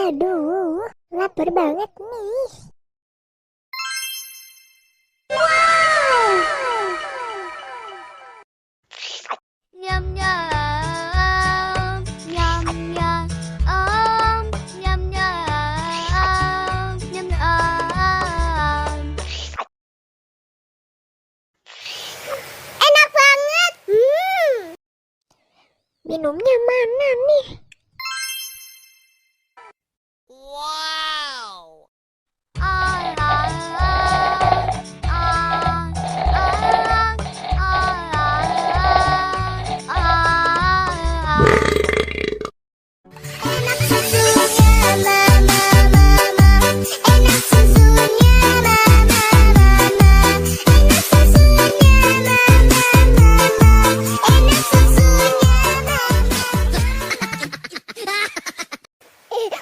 Aduh, lapar banget nih. Nyam nyam, nyam nyam, nyam nyam, nyam nyam. Enak banget. Minumnya mana nih? Wow. Enak susunya mama mama, enak susunya mama mama, enak susunya mama mama, enak susunya mama.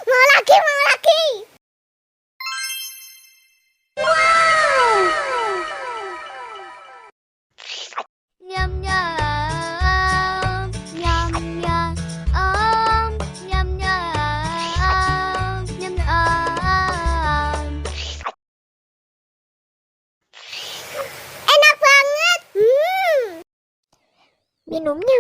Mau lagi, mau lagi. Nyam nyam, nyam nyam, nyam nyam, nyam nyam. Enak banget. Minumnya